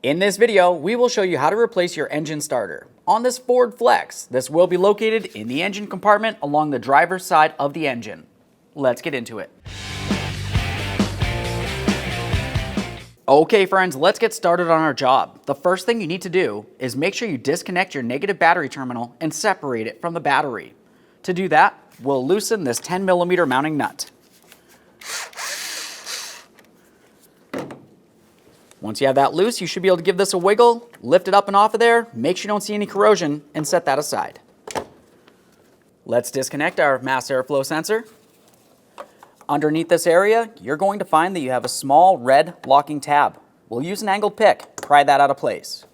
In this video, we will show you how to replace your engine starter. On this Ford Flex, this will be located in the engine compartment along the driver's side of the engine. Let's get into it. Okay friends, let's get started on our job. The first thing you need to do is make sure you disconnect your negative battery terminal and separate it from the battery. To do that, we'll loosen this 10mm mounting nut. Once you have that loose, you should be able to give this a wiggle, lift it up and off of there, make sure you don't see any corrosion, and set that aside. Let's disconnect our mass airflow sensor. Underneath this area, you're going to find that you have a small red locking tab. We'll use an angled pick, pry that out of place.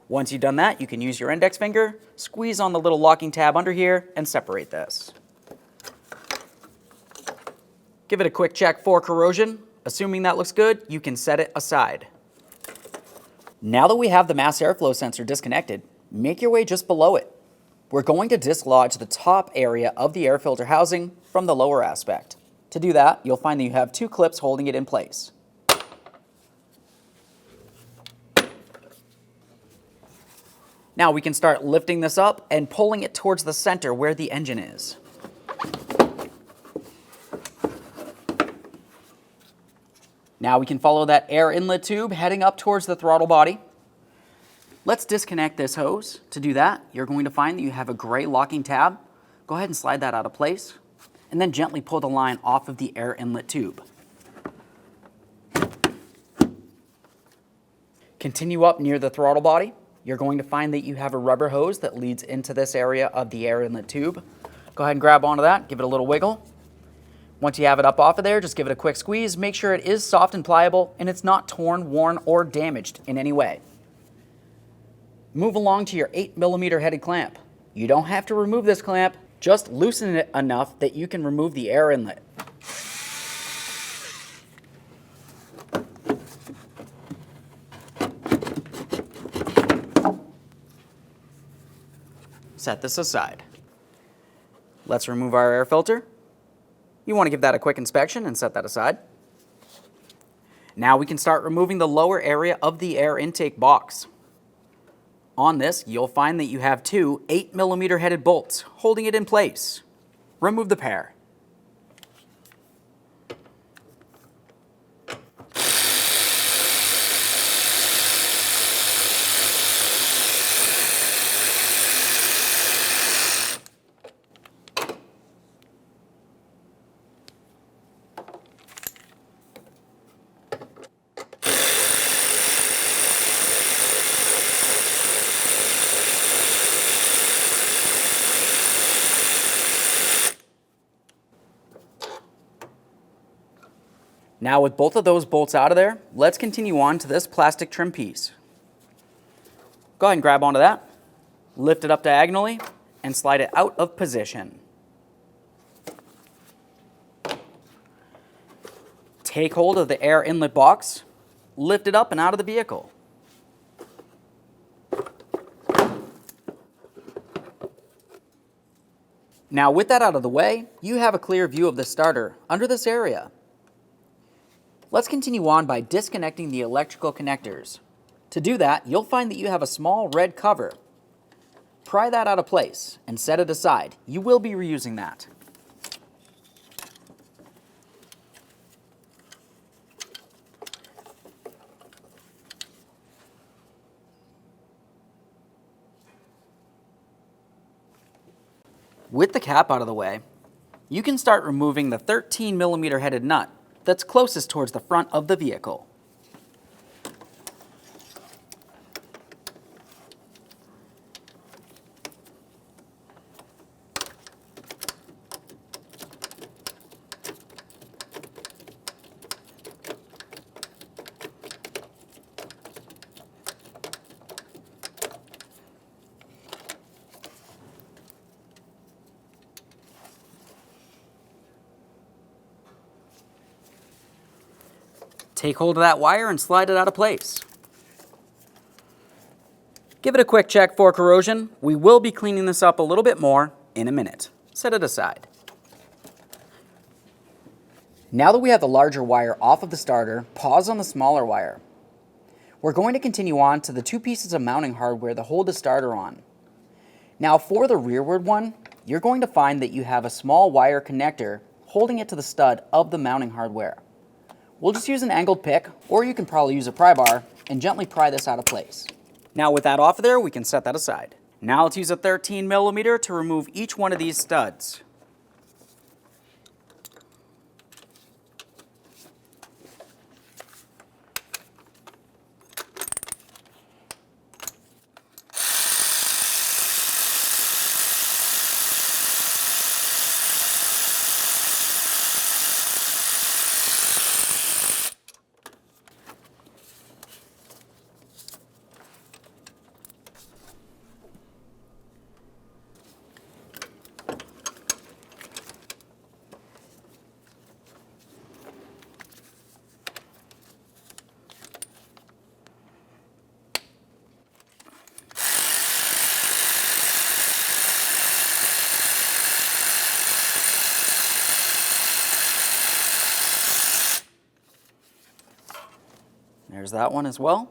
Once you've done that, you can use your index finger, squeeze on the little locking tab under here, and separate this. Give it a quick check for corrosion. Assuming that looks good, you can set it aside. Now that we have the mass airflow sensor disconnected, make your way just below it. We're going to dislodge the top area of the air filter housing from the lower aspect. To do that, you'll find that you have two clips holding it in place. Now we can start lifting this up and pulling it towards the center where the engine is. Now we can follow that air inlet tube heading up towards the throttle body. Let's disconnect this hose. To do that, you're going to find that you have a gray locking tab. Go ahead and slide that out of place, and then gently pull the line off of the air inlet tube. Continue up near the throttle body. You're going to find that you have a rubber hose that leads into this area of the air inlet tube. Go ahead and grab onto that, give it a little wiggle. Once you have it up off of there, just give it a quick squeeze. Make sure it is soft and pliable and it's not torn, worn, or damaged in any way. Move along to your 8mm headed clamp. You don't have to remove this clamp, just loosen it enough that you can remove the air inlet. Set this aside. Let's remove our air filter. You want to give that a quick inspection and set that aside. Now we can start removing the lower area of the air intake box. On this, you'll find that you have two 8mm headed bolts holding it in place. Remove the pair. Now with both of those bolts out of there, let's continue on to this plastic trim piece. Go ahead and grab onto that, lift it up diagonally, and slide it out of position. Take hold of the air inlet box, lift it up and out of the vehicle. Now with that out of the way, you have a clear view of the starter under this area. Let's continue on by disconnecting the electrical connectors. To do that, you'll find that you have a small red cover. Pry that out of place and set it aside. You will be reusing that. With the cap out of the way, you can start removing the 13mm headed nut that's closest towards the front of the vehicle. Take hold of that wire and slide it out of place. Give it a quick check for corrosion. We will be cleaning this up a little bit more in a minute. Set it aside. Now that we have the larger wire off of the starter, pause on the smaller wire. We're going to continue on to the two pieces of mounting hardware that hold the starter on. Now for the rearward one, you're going to find that you have a small wire connector holding it to the stud of the mounting hardware. We'll just use an angled pick, or you can probably use a pry bar, and gently pry this out of place. Now with that off of there, we can set that aside. Now let's use a 13mm to remove each one of these studs. There's that one as well.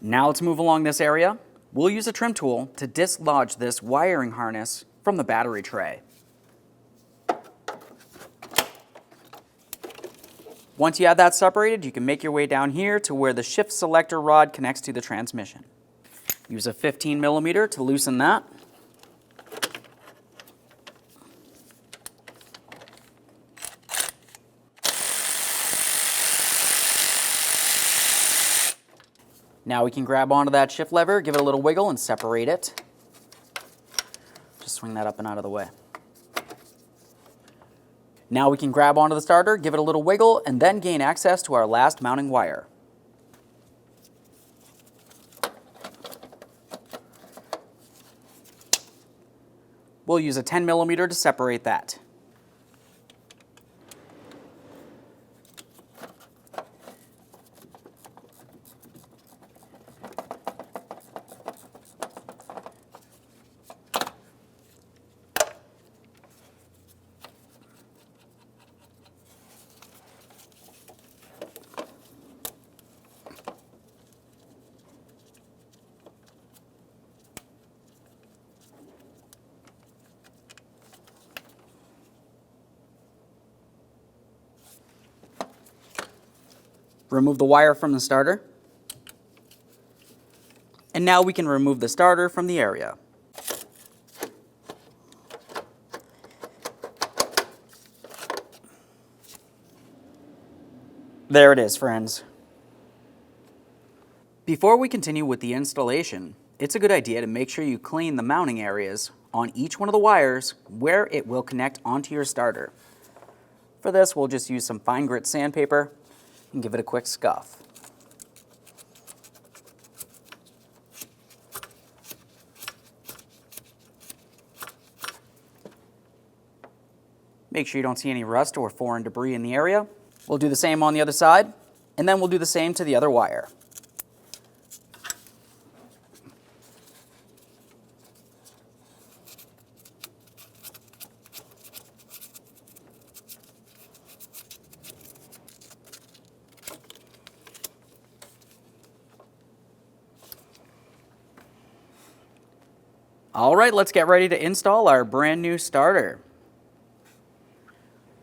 Now let's move along this area. We'll use a trim tool to dislodge this wiring harness from the battery tray. Once you have that separated, you can make your way down here to where the shift selector rod connects to the transmission. Use a 15mm to loosen that. Now we can grab onto that shift lever, give it a little wiggle, and separate it. Just swing that up and out of the way. Now we can grab onto the starter, give it a little wiggle, and then gain access to our last mounting wire. We'll use a 10mm to separate that. Remove the wire from the starter. And now we can remove the starter from the area. There it is, friends. Before we continue with the installation, it's a good idea to make sure you clean the mounting areas on each one of the wires where it will connect onto your starter. For this, we'll just use some fine grit sandpaper and give it a quick scuff. Make sure you don't see any rust or foreign debris in the area. We'll do the same on the other side, and then we'll do the same to the other wire. All right, let's get ready to install our brand new starter.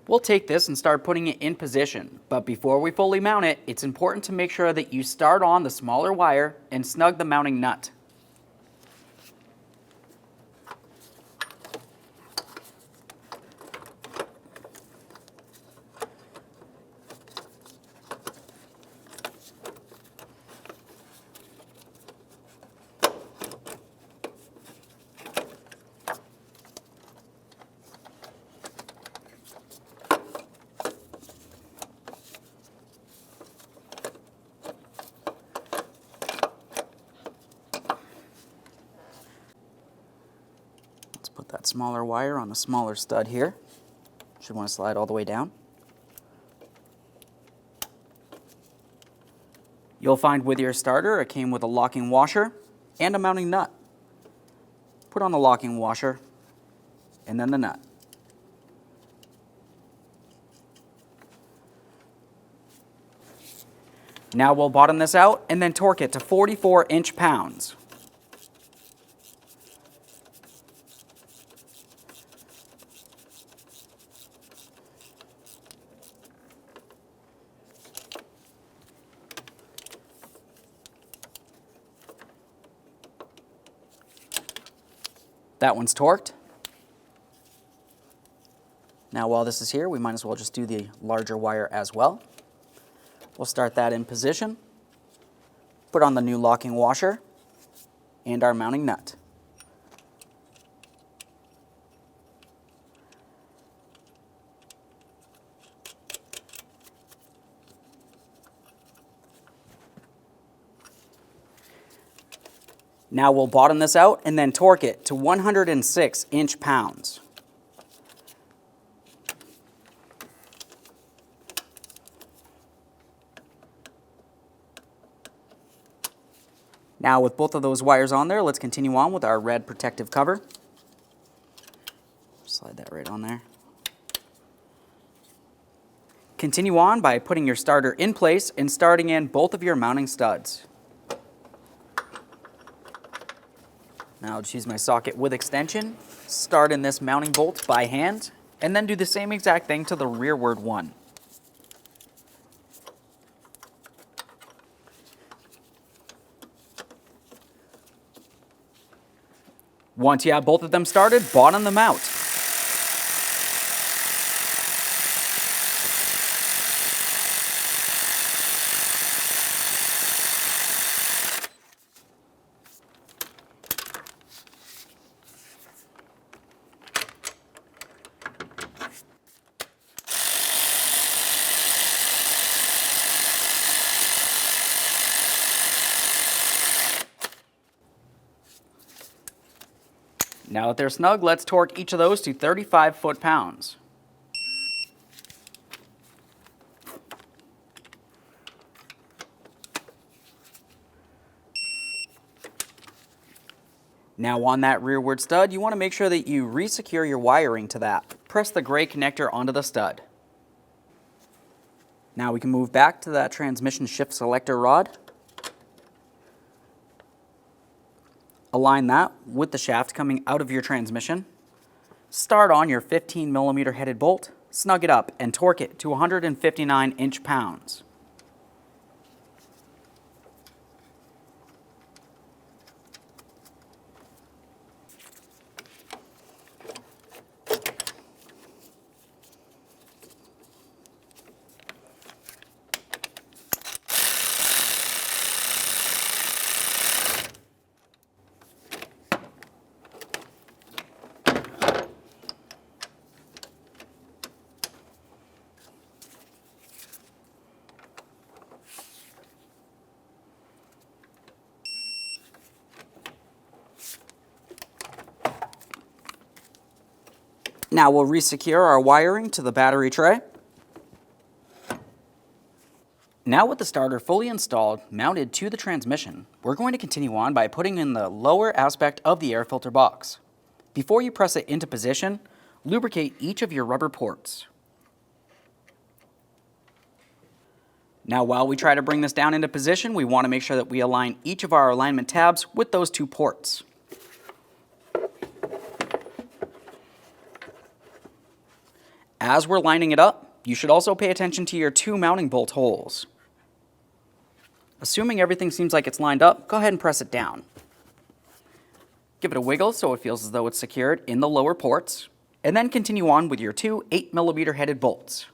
We'll take this and start putting it in position, but before we fully mount it, it's important to make sure that you start on the smaller wire and snug the mounting nut. Put that smaller wire on the smaller stud here. Should want to slide all the way down. You'll find with your starter it came with a locking washer and a mounting nut. Put on the locking washer and then the nut. Now we'll bottom this out and then torque it to 44 inch-pounds. That one's torqued. Now while this is here, we might as well just do the larger wire as well. We'll start that in position, put on the new locking washer and our mounting nut. Now we'll bottom this out and then torque it to 106 inch-pounds. Now with both of those wires on there, let's continue on with our red protective cover. Slide that right on there. Continue on by putting your starter in place and starting in both of your mounting studs. Now I'll just use my socket with extension, start in this mounting bolt by hand, and then do the same exact thing to the rearward one. Once you have both of them started, bottom them out. Now that they're snug, let's torque each of those to 35 foot-pounds. Now on that rearward stud, you want to make sure that you re-secure your wiring to that. Press the gray connector onto the stud. Now we can move back to that transmission shift selector rod. Align that with the shaft coming out of your transmission. Start on your 15mm headed bolt, snug it up, and torque it to 159 inch-pounds. Now we'll re-secure our wiring to the battery tray. Now with the starter fully installed, mounted to the transmission, we're going to continue on by putting in the lower aspect of the air filter box. Before you press it into position, lubricate each of your rubber ports. Now while we try to bring this down into position, we want to make sure that we align each of our alignment tabs with those two ports. As we're lining it up, you should also pay attention to your two mounting bolt holes. Assuming everything seems like it's lined up, go ahead and press it down. Give it a wiggle so it feels as though it's secured in the lower ports, and then continue on with your two 8mm headed bolts.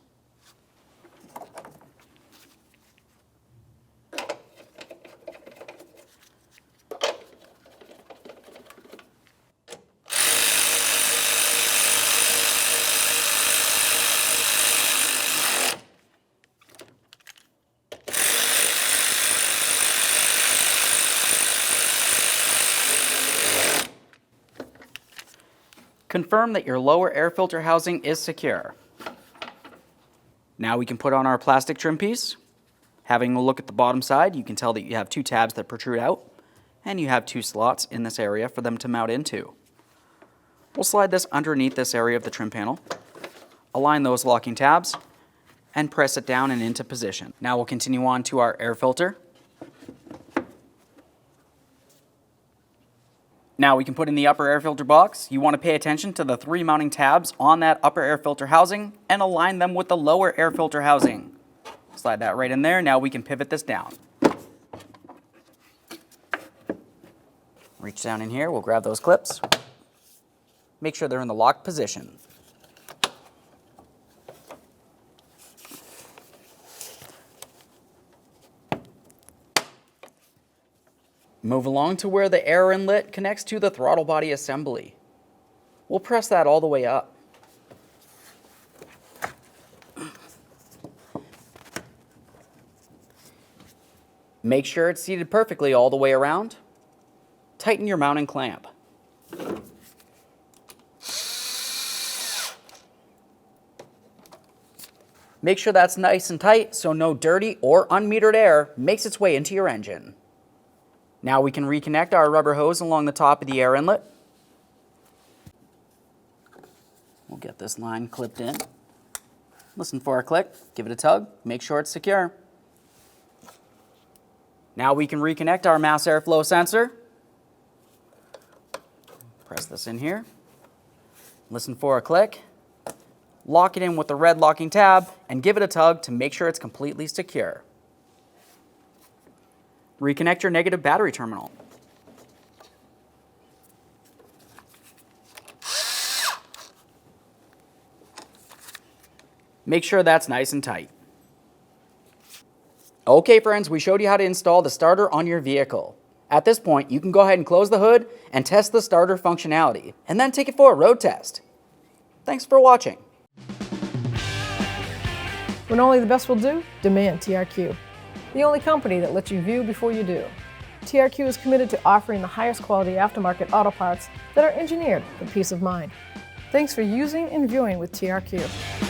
Confirm that your lower air filter housing is secure. Now we can put on our plastic trim piece. Having a look at the bottom side, you can tell that you have two tabs that protrude out, and you have two slots in this area for them to mount into. We'll slide this underneath this area of the trim panel, align those locking tabs, and press it down and into position. Now we'll continue on to our air filter. Now we can put in the upper air filter box. You want to pay attention to the 3 mounting tabs on that upper air filter housing and align them with the lower air filter housing. Slide that right in there. Now we can pivot this down. Reach down in here, we'll grab those clips. Make sure they're in the locked position. Move along to where the air inlet connects to the throttle body assembly. We'll press that all the way up. Make sure it's seated perfectly all the way around. Tighten your mounting clamp. Make sure that's nice and tight so no dirty or unmetered air makes its way into your engine. Now we can reconnect our rubber hose along the top of the air inlet. We'll get this line clipped in. Listen for a click, give it a tug, make sure it's secure. Now we can reconnect our mass airflow sensor. Press this in here. Listen for a click. Lock it in with the red locking tab and give it a tug to make sure it's completely secure. Reconnect your negative battery terminal. Make sure that's nice and tight. Okay friends, we showed you how to install the starter on your vehicle. At this point, you can go ahead and close the hood and test the starter functionality, and then take it for a road test. Thanks for watching. When only the best will do, demand TRQ. The only company that lets you view before you do. TRQ is committed to offering the highest quality aftermarket auto parts that are engineered for peace of mind. Thanks for using and viewing with TRQ.